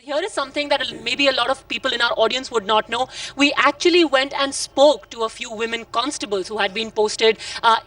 here is something that maybe a lot of people in our audience would not know. We actually went and spoke to a few women constables who had been posted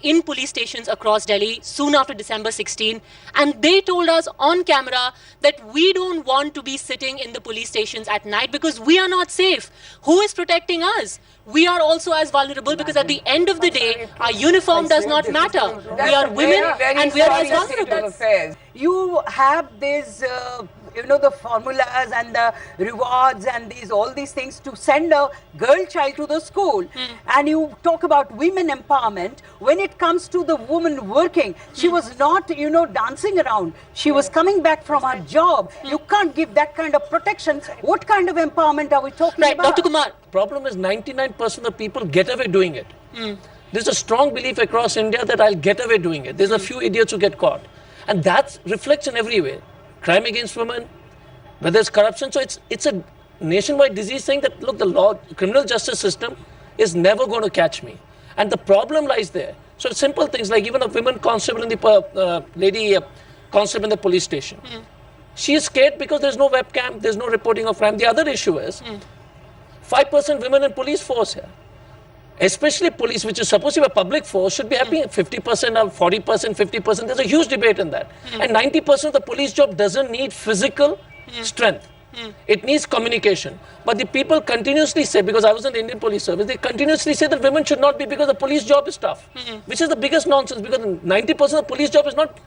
in police stations across Delhi soon after December 16. And they told us on camera that we don't want to be sitting in the police stations at night because we are not safe. Who is protecting us? We are also as vulnerable because at the end of the day, our uniform does not matter. We are women and we are as vulnerable. You have these, the formulas and the rewards and all these things to send a girl child to the school. And you talk about women empowerment. When it comes to the woman working, she was not, dancing around. She was coming back from her job. You can't give that kind of protection. What kind of empowerment are we talking about? Dr. Kumar. Problem is 99% of people get away doing it. There's a strong belief across India that I'll get away doing it. There's a few idiots who get caught. And that reflects in every way. Crime against women, whether it's corruption. So it's a nationwide disease saying that, look, the criminal justice system is never going to catch me. And the problem lies there. So simple things like even a women constable in the lady constable in the police station. She is scared because there's no webcam, there's no reporting of crime. The other issue is 5% women in police force here. Especially police, which is supposed to be a public force, should be having 50% or 40%, 50%. There's a huge debate in that. And 90% of the police job doesn't need physical strength. It needs communication. But the people continuously say, because I was in the Indian Police Service, they continuously say that women should not be because the police job is tough. Which is the biggest nonsense, because 90% of the police job is not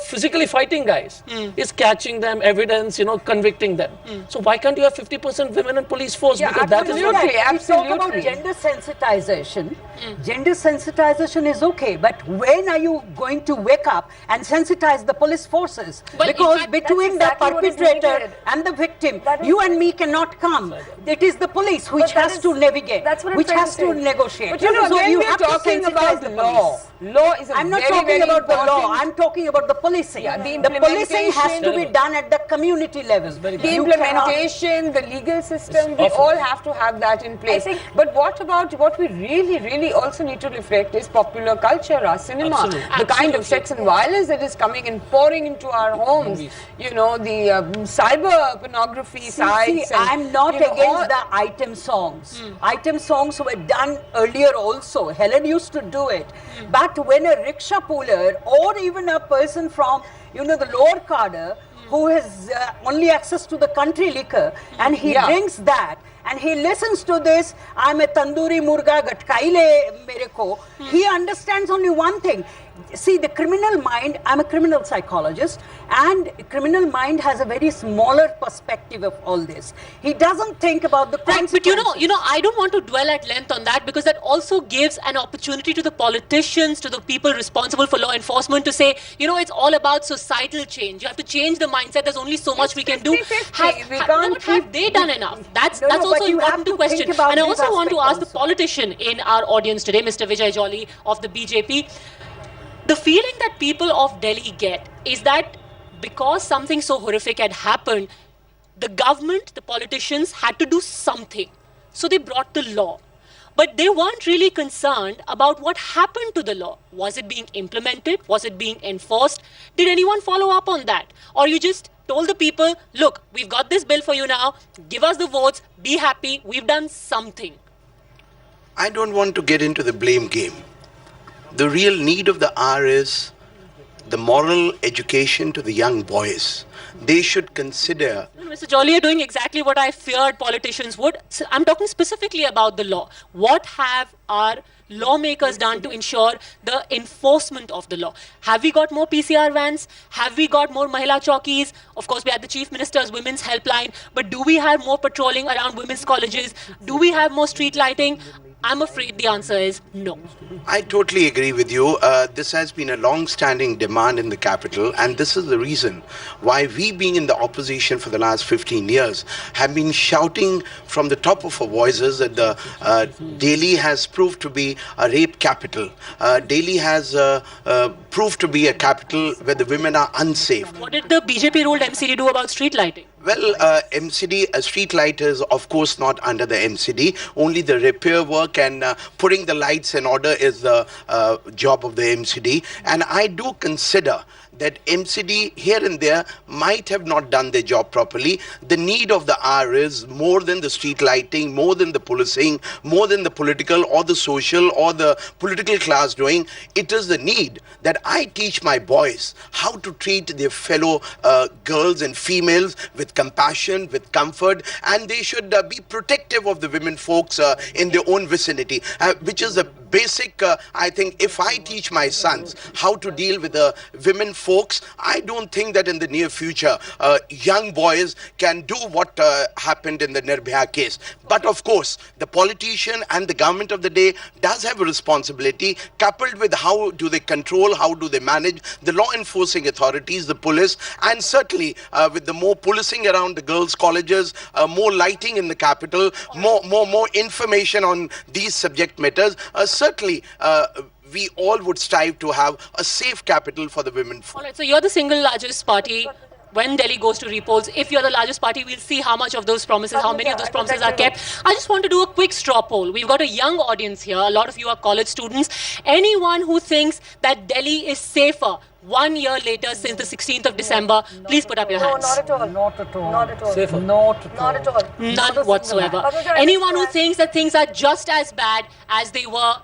physically fighting guys. It's catching them, evidence, convicting them. So why can't you have 50% women in police force? Yeah, because absolutely. Talk about gender sensitization. Gender sensitization is okay, but when are you going to wake up and sensitize the police forces? Well, because between the perpetrator and the victim, you and me cannot come. It is the police which has to navigate, which has to negotiate. But when we are talking about the law is a I'm not talking about the law. I'm talking about the policing. The policing has to be done at the community level. The implementation, the legal system, we all have to have that in place. But what we really also need to reflect is popular culture, our cinema, the kind of sex and violence that is coming and pouring into our homes. The cyber pornography sites. I'm not against the item songs. Item songs were done earlier also. Helen used to do it. But when a rickshaw puller or even a person from, the lower cadre who has only access to the country liquor and he drinks that and he listens to this, I'm a tandoori murga gatkaile mere ko, he understands only one thing. See, the criminal mind, I'm a criminal psychologist, and criminal mind has a very smaller perspective of all this. He doesn't think about the consequences. But I don't want to dwell at length on that, because that also gives an opportunity to the politicians, to the people responsible for law enforcement to say, it's all about societal change. You have to change the mindset. There's only so much we can do. Have they done enough? That's also important to question. And I also want to ask the politician in our audience today, Mr. Vijay Jolly of the BJP. The feeling that people of Delhi get is that because something so horrific had happened, the government, the politicians had to do something. So they brought the law. But they weren't really concerned about what happened to the law. Was it being implemented? Was it being enforced? Did anyone follow up on that? Or you just told the people, look, we've got this bill for you now. Give us the votes. Be happy. We've done something. I don't want to get into the blame game. The real need of the hour is the moral education to the young boys. They should consider... Mr. Jolly, you're doing exactly what I feared politicians would. So I'm talking specifically about the law. What have our lawmakers done to ensure the enforcement of the law? Have we got more PCR vans? Have we got more Mahila Chowkis? Of course, we had the Chief Minister's Women's Helpline. But do we have more patrolling around women's colleges? Do we have more street lighting? I'm afraid the answer is no. I totally agree with you. This has been a long-standing demand in the capital, and this is the reason why we, being in the opposition for the last 15 years, have been shouting from the top of our voices that Delhi has proved to be a rape capital. Delhi has proved to be a capital where the women are unsafe. What did the BJP-ruled MCD do about street lighting? Well, MCD, a street light is of course not under the MCD. Only the repair work and putting the lights in order is the job of the MCD. And I do consider that MCD here and there might have not done their job properly. The need of the hour is more than the street lighting, more than the policing, more than the political or the social or the political class doing. It is the need that I teach my boys how to treat their fellow girls and females with compassion, with comfort, and they should be protective of the women folks in their own vicinity, which is a basic, I think, if I teach my sons how to deal with the women folks, I don't think that in the near future, young boys can do what happened in the Nirbhaya case. But of course, the politician and the government of the day does have a responsibility, coupled with how do they control, how do they manage the law enforcing authorities, the police, and certainly with the more policing around the girls' colleges, more lighting in the capital, more information on these subject matters, certainly we all would strive to have a safe capital for the women. All right, so you're the single largest party. When Delhi goes to repolls, if you're the largest party, we'll see how much of those promises, how many of those promises are kept. I just want to do a quick straw poll. We've got a young audience here. A lot of you are college students. Anyone who thinks that Delhi is safer 1 year later since the 16th of December, please put up your hands. No, not at all. Not at all. Not at all. Safer. Not at all. Not at all. None whatsoever. Anyone who thinks that things are just as bad as they were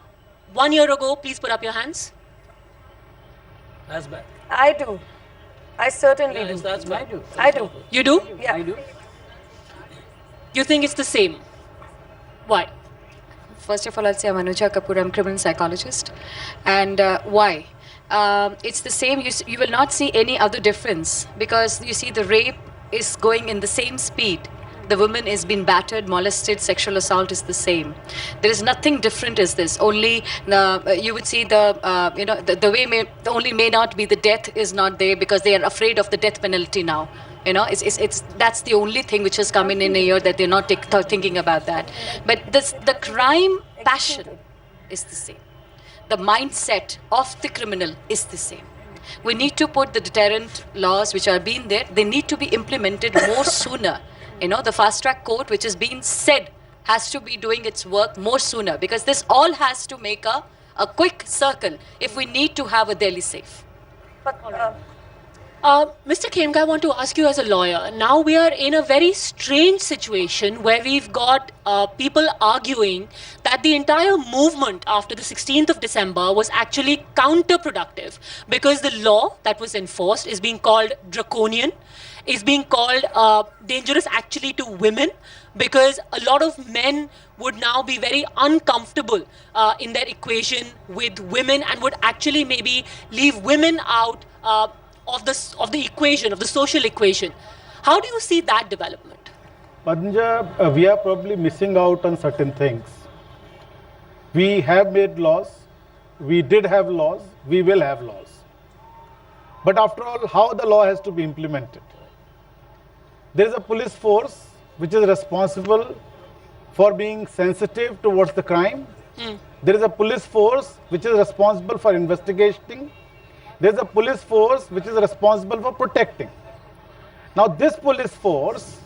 1 year ago, please put up your hands. That's bad. I do. I certainly do. That's bad. I do. You do? Yeah. I do. You think it's the same? Why? First of all, I'll say I'm Anuja Kapoor. I'm a criminal psychologist. And why? It's the same. You will not see any other difference because you see the rape is going in the same speed. The woman is being battered, molested, sexual assault is the same. There is nothing different as this. Only you would see the way the only may not be the death is not there because they are afraid of the death penalty now. It's that's the only thing which has come in a year that they're not thinking about that. But the crime passion is the same. The mindset of the criminal is the same. We need to put the deterrent laws which are being there. They need to be implemented more sooner. The fast track court which is being said has to be doing its work more sooner because this all has to make a quick circle if we need to have a Delhi safe. But, Mr. Khemka, I want to ask you as a lawyer. Now we are in a very strange situation where we've got people arguing that the entire movement after the 16th of December was actually counterproductive because the law that was enforced is being called draconian, is being called dangerous actually to women because a lot of men would now be very uncomfortable in their equation with women and would actually maybe leave women out of the equation, of the social equation. How do you see that development? Padmja, we are probably missing out on certain things. We have made laws, we did have laws, we will have laws. But after all, how the law has to be implemented? There is a police force which is responsible for being sensitive towards the crime. There is a police force which is responsible for investigating. There is a police force which is responsible for protecting. Now this police force,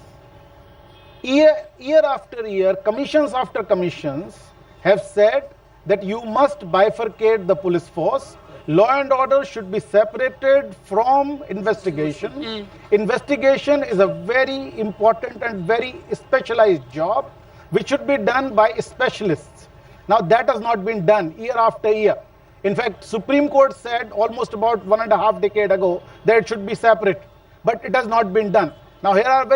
year after year, commissions after commissions have said that you must bifurcate the police force. Law and order should be separated from investigation. Investigation is a very important and very specialized job which should be done by specialists. Now that has not been done year after year. In fact, Supreme Court said almost about 1.5 decades ago that it should be separate, but it has not been done. Now here are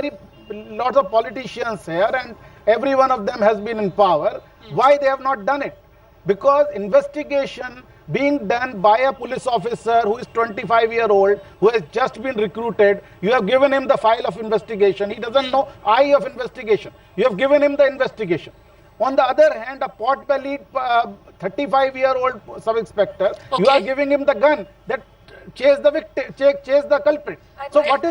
lots of politicians here and every one of them has been in power. Why they have not done it? Because investigation being done by a police officer who is 25-year-old, who has just been recruited, you have given him the file of investigation. He doesn't know eye of investigation. You have given him the investigation. On the other hand, a pot-bellied 35-year-old sub-inspector, you are giving him the gun that chase the victim, chase the culprit. So what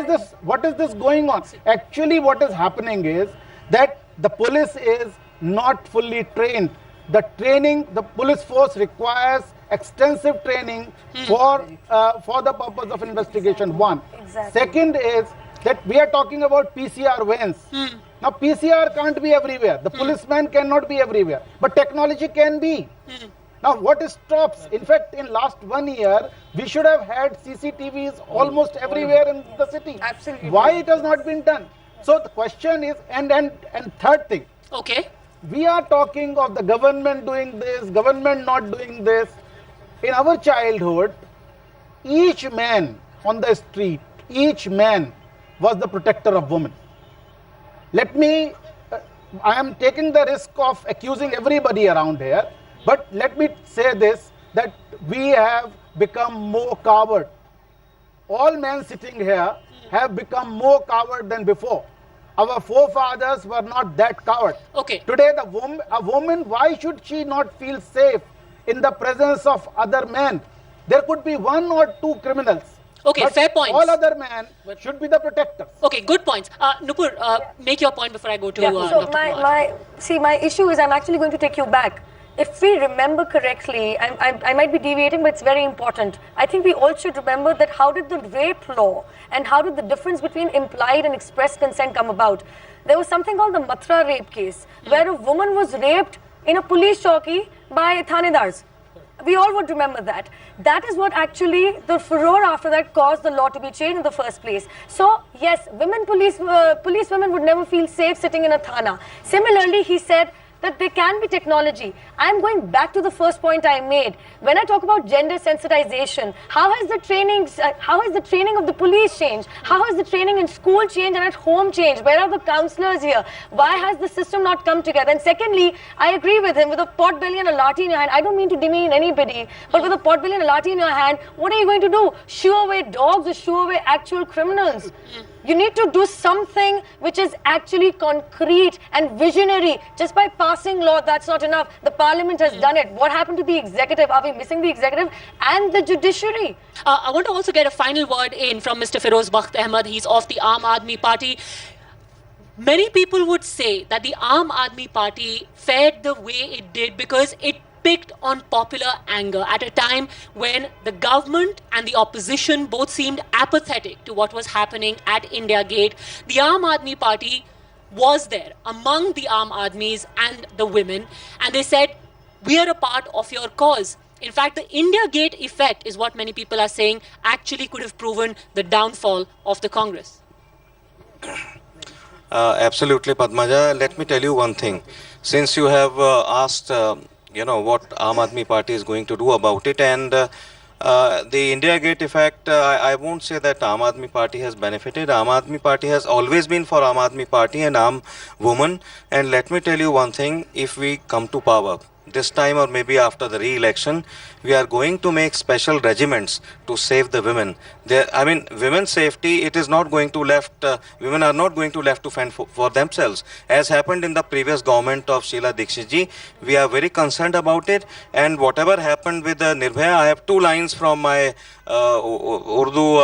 is this going on? Actually, what is happening is that the police is not fully trained. The police force requires extensive training for the purpose of investigation. One. Exactly. Second is that we are talking about PCR vans. Now PCR can't be everywhere. The policeman cannot be everywhere, but technology can be. Now what stops? In fact, in last 1 year, we should have had CCTVs almost everywhere in the city. Absolutely. Why it has not been done? So the question is, and third thing. Okay. We are talking of the government doing this, government not doing this. In our childhood, each man on the street, each man was the protector of women. Let me, I am taking the risk of accusing everybody around here, but let me say this, that we have become more coward. All men sitting here have become more coward than before. Our forefathers were not that coward. Okay. Today, a woman, why should she not feel safe in the presence of other men? There could be 1 or 2 criminals. Okay, but fair points. all other men should be the protectors. Okay, good points. Nupur, make your point before I go to So Dr. my issue is I'm actually going to take you back. If we remember correctly, I might be deviating, but it's very important. I think we all should remember that how did the rape law and how did the difference between implied and express consent come about? There was something called the Mathura rape case, where a woman was raped in a police chowki by thanedars. We all would remember that. That is what actually the furor after that caused the law to be changed in the first place. So yes, police women would never feel safe sitting in a thana. Similarly, he said that there can be technology. I'm going back to the first point I made. When I talk about gender sensitization, how has the training of the police changed? How has the training in school changed and at home changed? Where are the counselors here? Why has the system not come together? And secondly, I agree with him, with a pot belly and a lathi in your hand. I don't mean to demean anybody, but with a pot belly and a lathi in your hand, what are you going to do? Shoo away dogs or shoo away actual criminals? You need to do something which is actually concrete and visionary. Just by passing law, that's not enough. The parliament has done it. What happened to the executive? Are we missing the executive and the judiciary? I want to also get a final word in from Mr. Feroz Bakht Ahmed. He's of the Aam Aadmi Party. Many people would say that the Aam Aadmi Party fared the way it did because it picked on popular anger at a time when the government and the opposition both seemed apathetic to what was happening at India Gate. The Aam Aadmi Party was there among the Aam Aadmis and the women, and they said, we are a part of your cause. In fact, the India Gate effect is what many people are saying actually could have proven the downfall of the Congress. Absolutely, Padmaja. Let me tell you one thing. Since you have asked what Aam Aadmi Party is going to do about it, and the India Gate effect, I won't say that Aam Aadmi Party has benefited. Aam Aadmi Party has always been for Aam Aadmi Party and Aam women. And let me tell you one thing, if we come to power, this time or maybe after the re-election, we are going to make special regiments to save the women. Women's safety, it is not going to women are not going to left to fend for themselves. As happened in the previous government of Sheila Dikshit ji, we are very concerned about it. And whatever happened with Nirbhaya, I have 2 lines from my Urdu,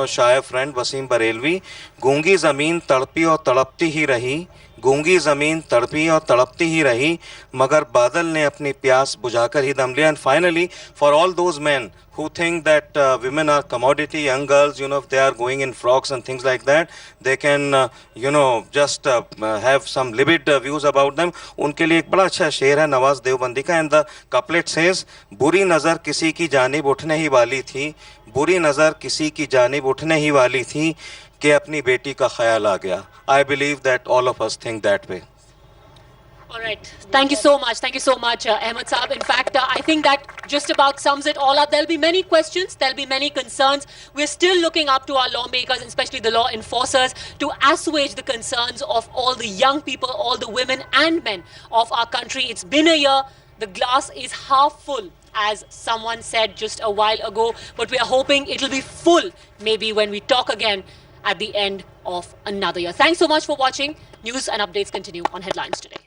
Shaya friend Wasim Barelvi. Gungi zameen tadpi aur tadapti hi rahi. गूंगी ज़मीन तड़पी और तड़पती ही रही मगर बादल ने अपनी प्यास बुझाकर ही दम लिया. And finally, for all those men who think that women are commodity, young girls, if they are going in frocks and things like that, they can, just have some livid views about them. उनके लिए एक बड़ा अच्छा शेर है नवाज देवबंदी का, and the couplet says, बुरी नज़र किसी की जानिब उठने ही वाली थी, बुरी नज़र किसी की जानिब उठने ही वाली थी कि अपनी बेटी का ख्याल आ गया. I believe that all of us think that way. All right. Thank you so much. Thank you so much, Ahmed Saab. In fact, I think that just about sums it all up. There'll be many questions. There'll be many concerns. We're still looking up to our lawmakers, and especially the law enforcers, to assuage the concerns of all the young people, all the women and men of our country. It's been a year. The glass is half full, as someone said just a while ago. But we are hoping it'll be full maybe when we talk again at the end of another year. Thanks so much for watching. News and updates continue on Headlines Today.